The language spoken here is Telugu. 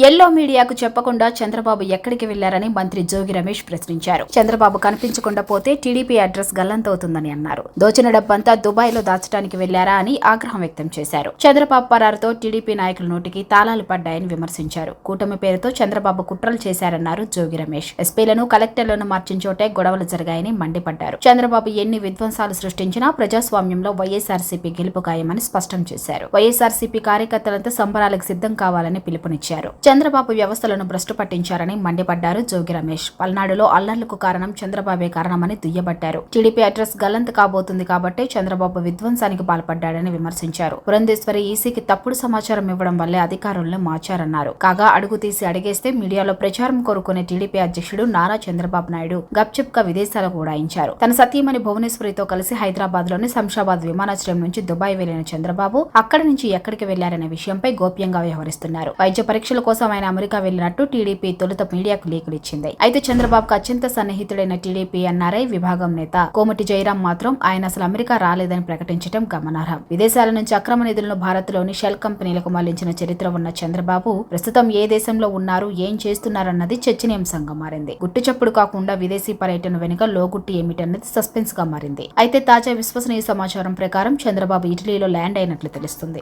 ఎల్లో మీడియాకు చెప్పకుండా చంద్రబాబు ఎక్కడికి వెళ్లారని మంత్రి జోగి రమేష్ ప్రశ్నించారు. చంద్రబాబు కనిపించకుండా పోతే టీడీపీ అడ్రస్ గల్లంతవుతుందని అన్నారు. దోచిన డబ్బంతా దుబాయ్ లో దాచడానికి వెళ్లారా అని ఆగ్రహం వ్యక్తం చేశారు. చంద్రబాబు పరారుతో టీడీపీ నాయకుల నోటికి తాళాలు పడ్డాయని విమర్శించారు. కూటమి పేరుతో చంద్రబాబు కుట్రలు చేశారన్నారు జోగి రమేష్. ఎస్పీలను కలెక్టర్లను మార్చిన చోటే గొడవలు జరిగాయని మండిపడ్డారు. చంద్రబాబు ఎన్ని విధ్వంసాలు సృష్టించినా ప్రజాస్వామ్యంలో వైఎస్ఆర్సీపీ గెలుపు ఖాయమని స్పష్టం చేశారు. వైఎస్ఆర్సీపీ కార్యకర్తలంతా సంబరాలకు సిద్ధం కావాలని పిలుపునిచ్చారు. చంద్రబాబు వ్యవస్థలను భ్రష్టు పట్టించారని మండిపడ్డారు జోగి రమేష్. పల్నాడులో అల్లర్లకు కారణం చంద్రబాబే కారణమని దుయ్యబట్టారు. టీడీపీ అడ్రస్ గల్లంతు కాబోతుంది కాబట్టే చంద్రబాబు విధ్వంసానికి పాల్పడ్డాడని విమర్శించారు. పురంధేశ్వరి ఈసీకి తప్పుడు సమాచారం ఇవ్వడం వల్లే అధికారులను మార్చారన్నారు. కాగా అడుగు తీసి అడిగేస్తే మీడియాలో ప్రచారం కోరుకునే టీడీపీ అధ్యక్షుడు నారా చంద్రబాబు నాయుడు గప్చిప్గా విదేశాలకు ఉడాయించారు. తన సతీమణి భువనేశ్వరితో కలిసి హైదరాబాద్ లోని శంషాబాద్ విమానాశ్రయం నుంచి దుబాయ్ వెళ్లిన చంద్రబాబు అక్కడి నుంచి ఎక్కడికి వెళ్లారనే విషయంపై గోప్యంగా వ్యవహరిస్తున్నారు. వైద్య పరీక్షల కోసం ఆయన అమెరికా వెళ్లినట్టు టీడీపీ తొలుత మీడియాకు లీకులు ఇచ్చింది. అయితే చంద్రబాబుకు అత్యంత సన్నిహితుడైన టీడీపీ ఎన్ఆర్ఐ విభాగం నేత కోమటి జయరాం మాత్రం ఆయన అసలు అమెరికా రాలేదని ప్రకటించడం గమనార్హం. విదేశాల నుంచి అక్రమ నిధులను భారత్ లోని షెల్ కంపెనీలకు మళ్లించిన చరిత్ర ఉన్న చంద్రబాబు ప్రస్తుతం ఏ దేశంలో ఉన్నారు, ఏం చేస్తున్నారన్నది చర్చనీయాంశంగా మారింది. గుట్టుచప్పుడు కాకుండా విదేశీ పర్యటన వెనుక లోగుట్టి ఏమిటన్నది సస్పెన్స్ గా మారింది. అయితే తాజా విశ్వసనీయ సమాచారం ప్రకారం చంద్రబాబు ఇటలీలో ల్యాండ్ అయినట్లు తెలుస్తుంది.